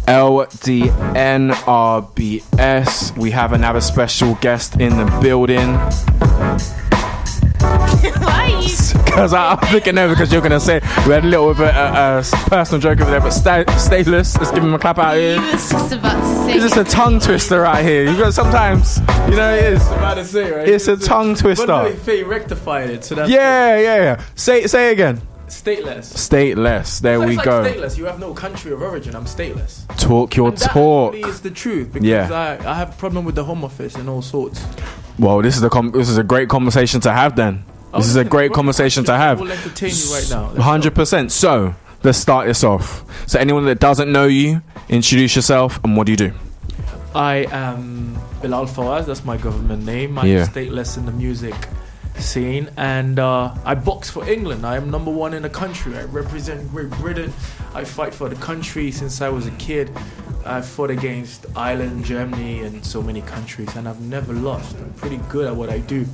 LDNRBS. We have another special guest in the building. Why are you? Because I'm thinking over because you're going to say we had a little bit of a personal joke over there, but Statelezz, let's give him a clap out here. You was just about to say. It's just a tongue twister right here. You got sometimes, you know, it is. About to say, right? It's a tongue twister. But no, they rectified it, so that's Yeah. Say again. Statelezz. Statelezz. There we It's go. like stateless. You have no country of origin. I'm stateless. Talk your And that talk. actually is the truth, because Yeah. I have a problem with the Home Office and all sorts. Well, this is a great conversation to have then. This is a great conversation to have. I will entertain you right now. 100%. So, let's start this off. So, anyone that doesn't know you, introduce yourself and what do you do? I am Bilal Fawaz. That's my government name. I'm stateless in the music scene, and I box for England. I am number one in the country. I represent Great Britain. I fight for the country since I was a kid. I've fought against Ireland, Germany, and so many countries, and I've never lost. I'm pretty good at what I do.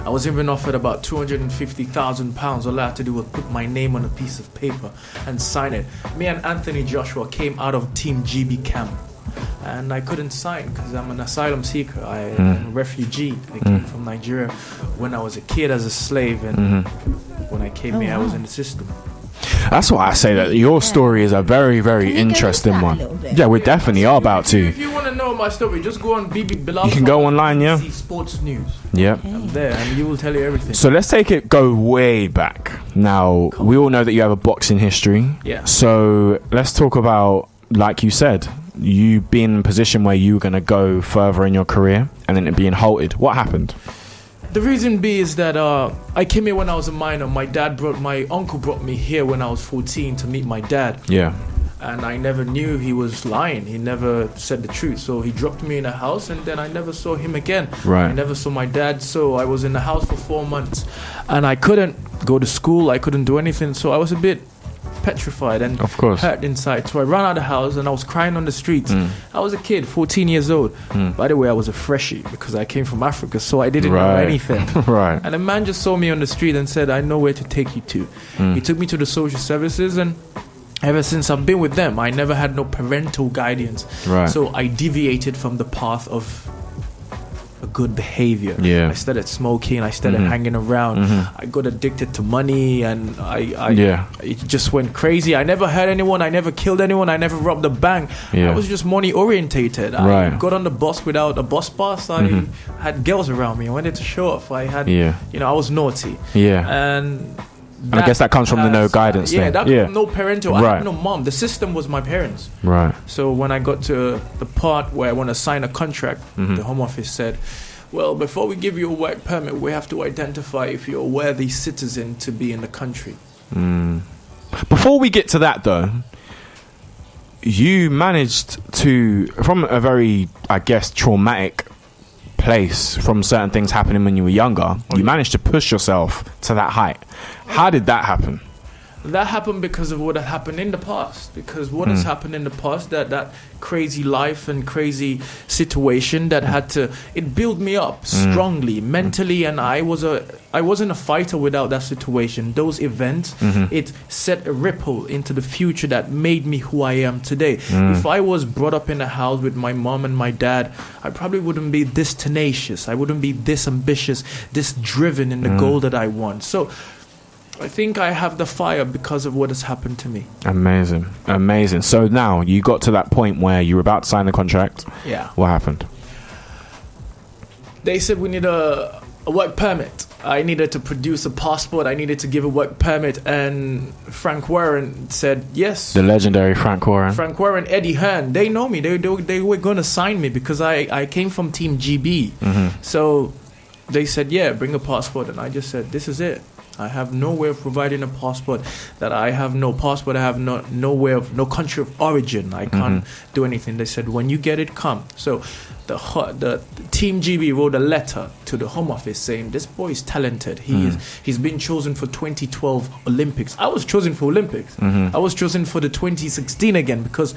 I was even offered about £250,000. All I had to do was put my name on a piece of paper and sign it. Me and Anthony Joshua came out of Team GB camp, and I couldn't sign because I'm an asylum seeker. I'm a refugee. I came from Nigeria when I was a kid as a slave, and when I came here, I was in the system. That's why I say that your story is a very, very interesting one. Yeah, we definitely are about to. If you want to know my story, just go on BB Bilal. You can go online, yeah. See sports news. Yeah. I'm there, and you will tell you everything. So let's go way back. Now, we all know that you have a boxing history. Yeah. So let's talk about, like you said, you being in a position where you were going to go further in your career and then it being halted. What happened? The reason be is that I came here when I was a minor. My uncle brought me here when I was 14 to meet my dad. Yeah. And I never knew he was lying. He never said the truth. So he dropped me in a house, and then I never saw him again. Right. I never saw my dad. So I was in the house for 4 months, and I couldn't go to school. I couldn't do anything. So I was a bit petrified and of course hurt inside. So I ran out of the house and I was crying on the streets. I was a kid, 14 years old. By the way, I was a freshie because I came from Africa, so I didn't know anything. Right. And a man just saw me on the street and said, I know where to take you to. He took me to the social services, and ever since I've been with them, I never had no parental guidance. Right. So I deviated from the path of a good behavior. Yeah. I started smoking. I started hanging around. I got addicted to money, and it just went crazy. I never hurt anyone. I never killed anyone. I never robbed a bank. Yeah. I was just money orientated. Right. I got on the bus without a bus pass. I had girls around me. I wanted to show off. I had, I was naughty. Yeah. And I guess that comes from the no guidance thing. No parental. I had no mom. The system was my parents. Right. So when I got to the part where I want to sign a contract, the Home Office said, well, before we give you a work permit, we have to identify if you're a worthy citizen to be in the country. Before we get to that, though, you managed to, from a very, I guess, traumatic place, from certain things happening when you were younger, you managed to push yourself to that height. How did that happen? That happened because of what had happened in the past. Because what has happened in the past, that crazy life and crazy situation that it built me up strongly, mentally, and I wasn't a fighter without that situation. Those events, it set a ripple into the future that made me who I am today. If I was brought up in a house with my mom and my dad, I probably wouldn't be this tenacious. I wouldn't be this ambitious, this driven in the goal that I want. So I think I have the fire because of what has happened to me. Amazing. So now you got to that point where you were about to sign the contract. Yeah. What happened? They said we need a work permit. I needed to produce a passport. I needed to give a work permit. And Frank Warren said yes. The legendary Frank Warren. Frank Warren, Eddie Hearn. They know me. They were going to sign me because I came from Team GB. So they said, yeah, bring a passport. And I just said, this is it. I have no way of providing a passport. That I have no passport. I have no way of, no country of origin. I can't do anything. They said, when you get it, come. So the Team GB wrote a letter to the Home Office saying, this boy is talented. He's been chosen for 2012 Olympics. I was chosen for Olympics. I was chosen for the 2016 again because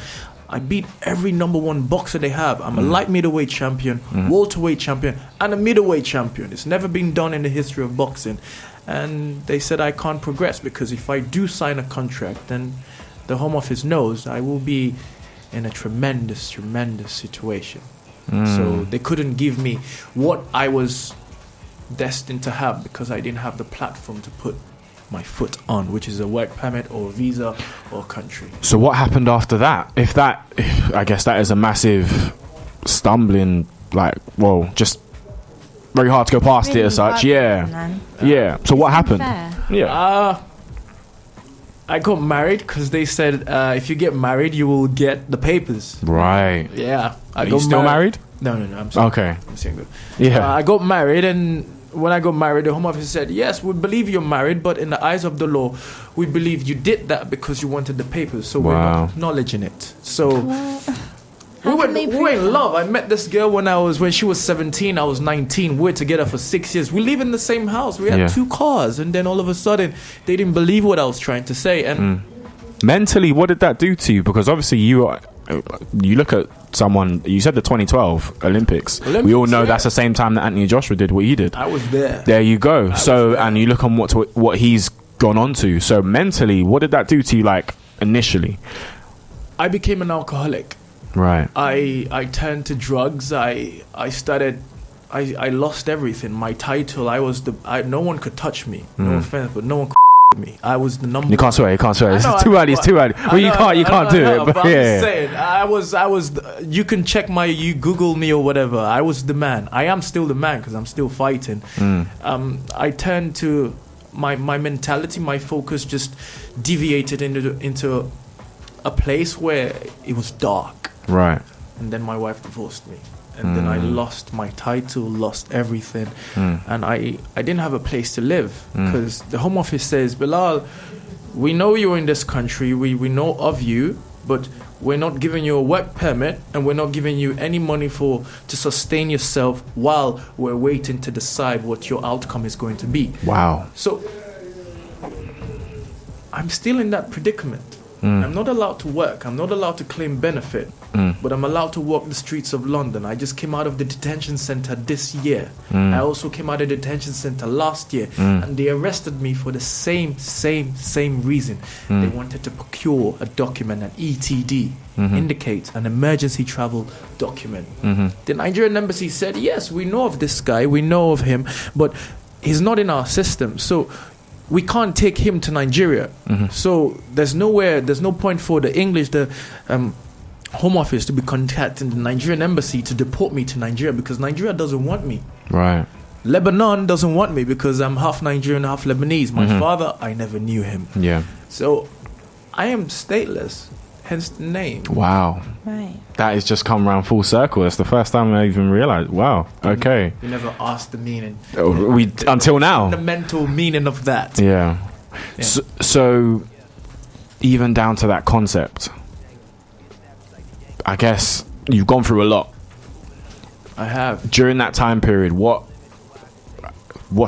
I beat every number one boxer they have. I'm a light middleweight champion, welterweight champion, and a middleweight champion. It's never been done in the history of boxing. And they said I can't progress because if I do sign a contract, then the Home Office knows I will be in a tremendous situation. So they couldn't give me what I was destined to have because I didn't have the platform to put my foot on, which is a work permit or visa or country. So what happened after that? I guess that is a massive stumbling, just very hard to go past Really it as such. hard, Yeah. man. Yeah. So what happened? Fair. Yeah. I got married because they said if you get married, you will get the papers. Right. Yeah. Are you still married? No, I'm single. Okay. I'm single. Yeah. I got married, and when I got married, the Home Office said, yes, we believe you're married, but in the eyes of the law, we believe you did that because you wanted the papers, so we're Wow. not acknowledging it. So How we can they were prove in that? love. I met this girl when she was 17, I was 19. We were together for 6 years. We live in the same house. We had Yeah. 2 cars, and then all of a sudden, they didn't believe what I was trying to say. And Mentally, what did that do to you? Because obviously you look at someone, you said the 2012 Olympics. We all know yeah. that's the same time that Anthony Joshua did what he did. I was there. There you go. So, and you look on what he's gone on to. So mentally, what did that do to you, initially? I became an alcoholic. Right. I turned to drugs. I lost everything. My title. No one could touch me. No offense, but no one could me. I was the number. You can't swear. You can't swear. It's too early. It's too early. Well, you can't do it. But I'm just yeah. saying, you can check you Google me or whatever. I was the man. I am still the man because I'm still fighting. I turned to my mentality. My focus just deviated into a place where it was dark. Right. And then my wife divorced me. And then I lost my title, lost everything. And I didn't have a place to live because the Home Office says, Bilal, we know you're in this country, we know of you, but we're not giving you a work permit and we're not giving you any money to sustain yourself while we're waiting to decide what your outcome is going to be. Wow. So I'm still in that predicament. I'm not allowed to work. I'm not allowed to claim benefit. But I'm allowed to walk the streets of London. I just came out of the detention center this year. I also came out of the detention center last year. And they arrested me for the same reason. They wanted to procure a document, an ETD, indicates an emergency travel document. The Nigerian embassy said, yes, we know of this guy. We know of him. But he's not in our system. So we can't take him to Nigeria. So there's no point for the Home Office to be contacting the Nigerian embassy to deport me to Nigeria because Nigeria doesn't want me. Right. Lebanon doesn't want me because I'm half Nigerian, half Lebanese. My father, I never knew him. Yeah. So I am stateless, hence the name. Wow. Right. That has just come around full circle. That's the first time I even realized. Wow. Okay. You never asked the meaning. Until now. The mental meaning of that. Yeah. So even down to that concept, I guess you've gone through a lot. I have. During that time period, what's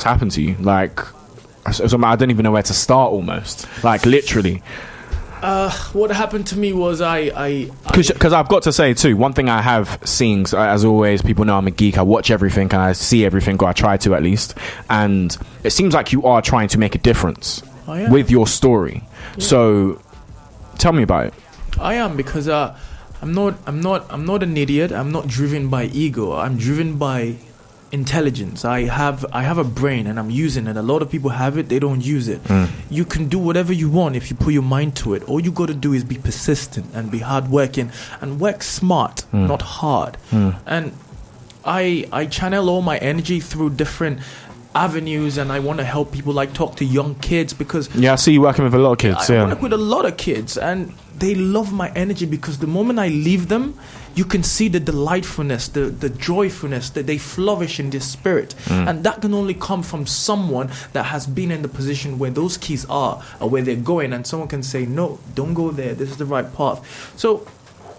happened to you? I don't even know where to start almost. Literally. What happened to me was Because I've got to say too, one thing I have seen, as always, people know I'm a geek. I watch everything and I see everything, or I try to at least. And it seems like you are trying to make a difference with your story. Yeah. So, tell me about it. I am because I'm not an idiot. I'm not driven by ego. I'm driven by intelligence. I have a brain and I'm using it. A lot of people have it, they don't use it. You can do whatever you want if you put your mind to it. All you got to do is be persistent and be hardworking and work smart, not hard. And I channel all my energy through different avenues, and I want to help people, talk to young kids because I see you working with a lot of kids. I work with a lot of kids and they love my energy because the moment I leave them, you can see the delightfulness, the joyfulness, that they flourish in their spirit. And that can only come from someone that has been in the position where those kids are or where they're going, and someone can say, no, don't go there, this is the right path. So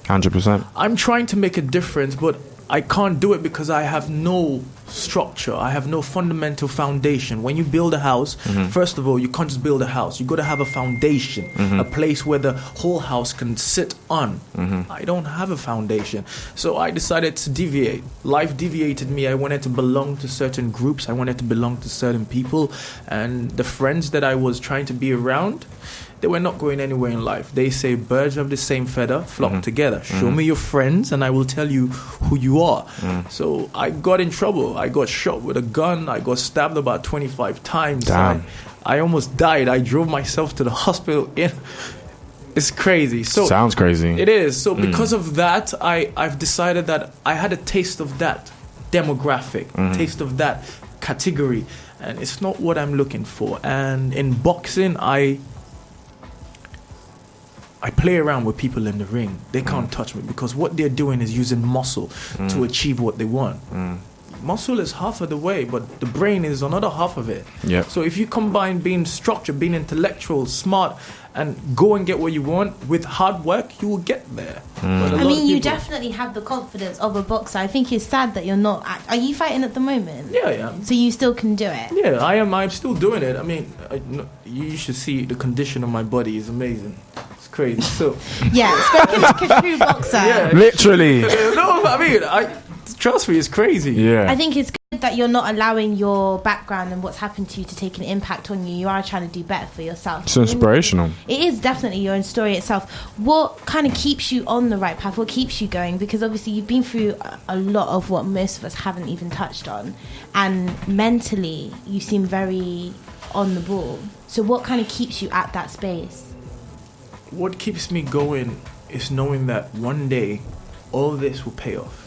100%. I'm trying to make a difference, but I can't do it because I have no structure. I have no fundamental foundation. When you build a house, first of all, you can't just build a house. You got to have a foundation, a place where the whole house can sit on. I don't have a foundation. So I decided to deviate. Life deviated me. I wanted to belong to certain groups. I wanted to belong to certain people. And the friends that I was trying to be around, they were not going anywhere in life. They say birds of the same feather flock together. Show me your friends and I will tell you who you are. So I got in trouble. I got shot with a gun. I got stabbed about 25 times. Damn. I almost died. I drove myself to the hospital. It's crazy. So sounds crazy. It is. So because of that, I've decided that I had a taste of that demographic, taste of that category, and it's not what I'm looking for. And in boxing, I play around with people in the ring. They can't touch me because what they're doing is using muscle to achieve what they want. Muscle is half of the way, but the brain is another half of it. Yep. So if you combine being structured, being intellectual, smart, and go and get what you want with hard work, you will get there. But I mean, you definitely have the confidence of a boxer. I think it's sad that you're not. Are you fighting at the moment? Yeah, I am. So you still can do it? Yeah, I am. I'm still doing it. I mean, you should see the condition of my body is amazing. It's crazy. So yeah, spoken like a true boxer. Yeah, literally. No, I mean, trust me, it's crazy. Yeah. I think it's good that you're not allowing your background and what's happened to you to take an impact on you. You are trying to do better for yourself. It's inspirational. It is definitely your own story itself. What kind of keeps you on the right path? What keeps you going? Because obviously you've been through a lot of what most of us haven't even touched on. And mentally, you seem very on the ball. So what kind of keeps you at that space? What keeps me going is knowing that one day all this will pay off.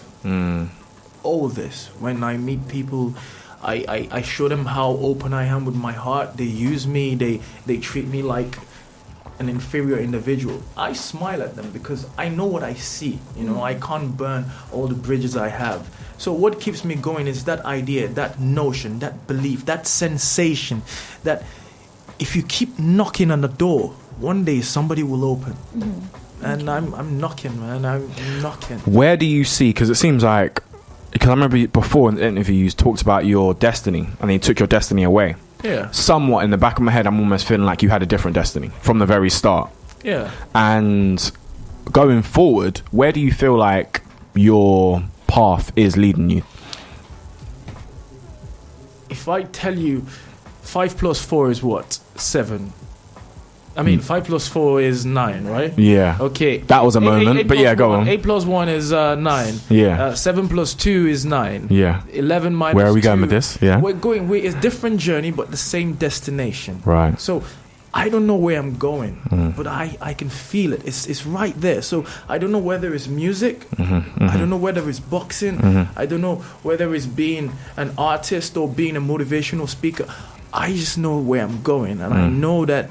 All this. When I meet people, I show them how open I am with my heart. They use me. They treat me like an inferior individual. I smile at them because I know what I see. I can't burn all the bridges I have. So what keeps me going is that idea, that notion, that belief, that sensation that if you keep knocking on the door, one day somebody will open. And I'm knocking, man. I'm knocking. Where do you see? Because it seems like, because I remember before in the interview you talked about your destiny, and you took your destiny away. Yeah. Somewhat in the back of my head, I'm almost feeling like you had a different destiny from the very start. Yeah. And going forward, where do you feel like your path is leading you? If I tell you 5 plus 4 is what? 7. I mean, 5 plus 4 is 9, right? Yeah. Okay. That was a moment, but yeah, go on. 8 plus 1 is 9. Yeah. 7 plus 2 is 9. Yeah. 11 minus 2. Where are we going with this? Yeah. It's different journey, but the same destination. Right. So I don't know where I'm going, but I can feel it. It's right there. So I don't know whether it's music. I don't know whether it's boxing. I don't know whether it's being an artist or being a motivational speaker. I just know where I'm going, and I know that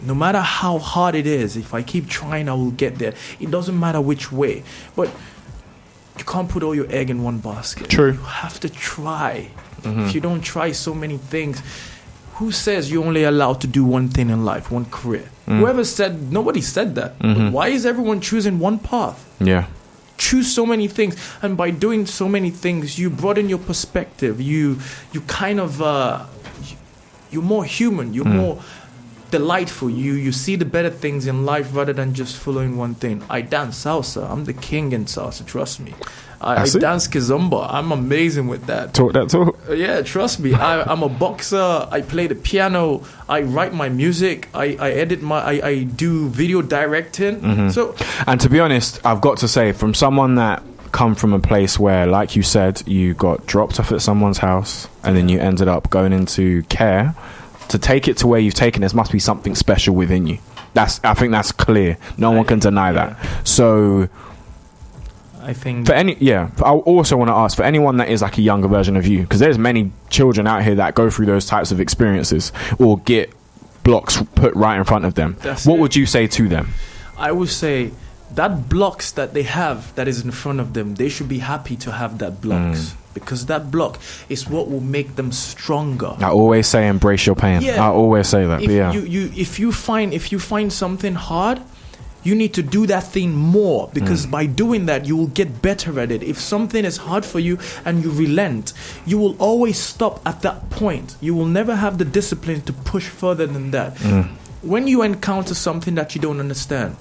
no matter how hard it is, if I keep trying, I will get there. It doesn't matter which way. But you can't put all your egg in one basket. True. You have to try. If you don't try so many things, who says you're only allowed to do one thing in life, one career? Whoever said, nobody said that. But why is everyone choosing one path? Yeah. Choose so many things. And by doing so many things, you broaden your perspective. You kind of, you're more human. You're more delightful. You see the better things in life rather than just following one thing. I dance salsa. I'm the king in salsa, trust me. I dance kizomba. I'm amazing with that. Talk that talk. Yeah, trust me. I'm a boxer. I play the piano. I write my music. I edit I do video directing. So, and to be honest, I've got to say, from someone that come from a place where, like you said, you got dropped off at someone's house and then you ended up going into care, to take it to where you've taken, there must be something special within you. I think that's clear. No one can deny that. So I think I also want to ask for anyone that is like a younger version of you, because there's many children out here that go through those types of experiences or get blocks put right in front of them. What would you say to them? I would say that blocks that they have that is in front of them, they should be happy to have that blocks. Because that block is what will make them stronger. I always say embrace your pain. Yeah. I always say that. If you find something hard, you need to do that thing more, because by doing that you will get better at it. If something is hard for you and you relent, you will always stop at that point. You will never have the discipline to push further than that. When you encounter something that you don't understand,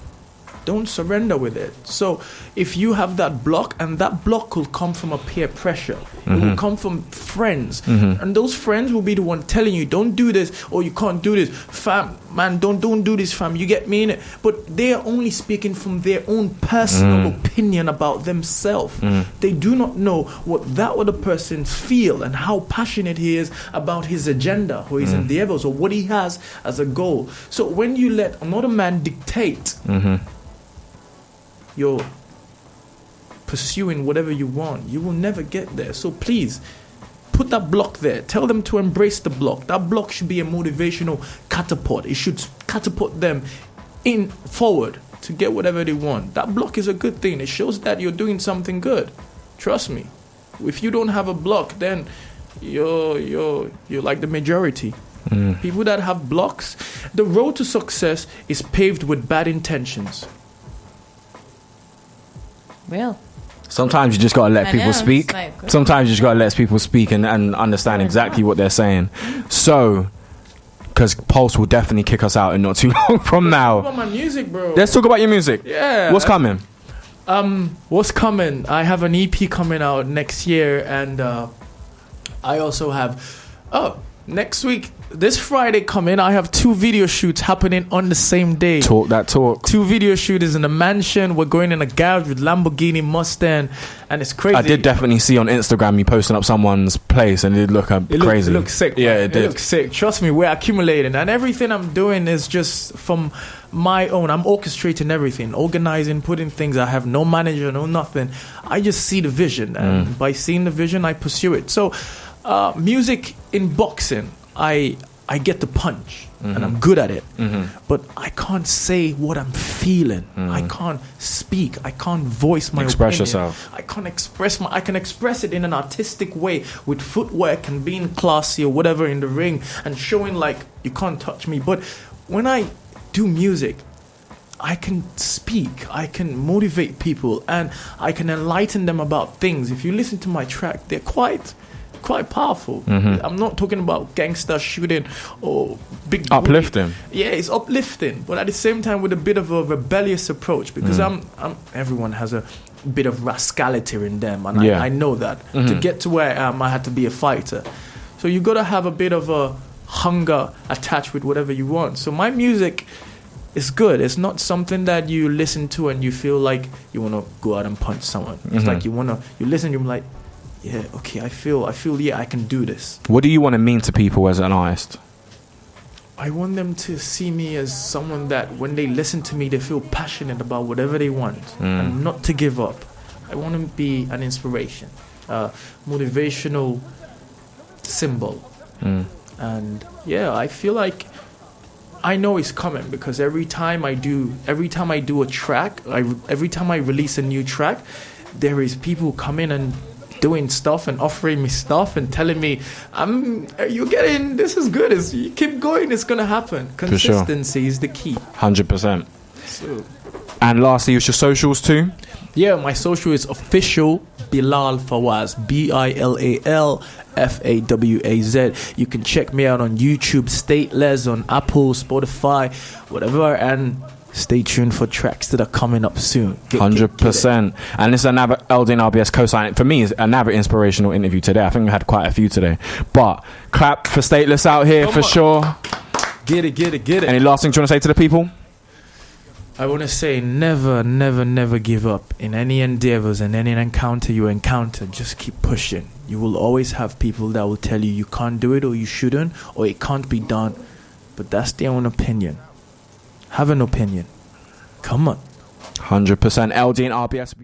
don't surrender with it. So if you have that block, and that block will come from a peer pressure, it will come from friends, and those friends will be the one telling you, don't do this, or you can't do this, fam, man, don't do this, fam, you get me in it. But they are only speaking from their own personal opinion about themselves. They do not know what that other person feel and how passionate he is about his agenda or his endeavors or what he has as a goal. So when you let another man dictate you're pursuing whatever you want, you will never get there. So please put that block there. Tell them to embrace the block. That block should be a motivational catapult. It should catapult them in forward to get whatever they want. That block is a good thing. It shows that you're doing something good. Trust me. If you don't have a block, then you're like the majority. People that have blocks, the road to success is paved with bad intentions. Real. Sometimes you just gotta let people speak. Like, Sometimes you just gotta let people speak and understand exactly what they're saying. So, because Pulse will definitely kick us out in not too long from now. Talk about my music, bro. Let's talk about your music. Yeah. What's coming? What's coming? I have an EP coming out next year, and I also have next week, this Friday coming, I have 2 video shoots happening on the same day. Talk that talk. 2 video shooters in a mansion. We're going in a garage with Lamborghini Mustang, and it's crazy. I did definitely see on Instagram you posting up someone's place, and it did look crazy. It looks sick. Yeah, man. it did. It looks sick. Trust me, we're accumulating, and everything I'm doing is just from my own. I'm orchestrating everything, organizing, putting things. I have no manager, no nothing. I just see the vision, and by seeing the vision, I pursue it. So, music in boxing, I get the punch, and I'm good at it. But I can't say what I'm feeling. I can't speak. I can't voice my Express opinion. yourself. I can't express I can express it in an artistic way with footwork and being classy or whatever in the ring and showing like you can't touch me. But when I do music, I can speak, I can motivate people, and I can enlighten them about things. If you listen to my track, they're quite powerful. I'm not talking about gangster shooting or big Uplifting. bully. Yeah, it's uplifting, but at the same time with a bit of a rebellious approach, because everyone has a bit of rascality in them, and I know that. To get to where I am, I had to be a fighter. So you got to have a bit of a hunger attached with whatever you want. So my music is good. It's not something that you listen to and you feel like you want to go out and punch someone. It's like you listen, you're like, yeah, okay, I feel, yeah, I can do this. What do you want to mean to people as an artist? I want them to see me as someone that when they listen to me, they feel passionate about whatever they want and not to give up. I want to be an inspiration, motivational symbol. And yeah, I feel like I know it's coming because every time I do a track, every time I release a new track, there is people coming and doing stuff and offering me stuff and telling me, you're getting, this is good. You keep going, it's going to happen. Consistency is the key. 100%. So. And lastly, it's your socials too? Yeah, my social is official Bilal Fawaz, BILAL FAWAZ. You can check me out on YouTube, Statelezz, on Apple, Spotify, whatever, and stay tuned for tracks that are coming up soon. 100%. And this is another LDNRBS co-sign. For me, it's another inspirational interview today. I think we had quite a few today. But clap for Statelezz out here for sure. Get it. Any last thing you want to say to the people? I want to say never give up in any endeavors and any encounter you encounter. Just keep pushing. You will always have people that will tell you can't do it or you shouldn't or it can't be done. But that's their own opinion. Have an opinion. Come on. 100%. LDNRBS.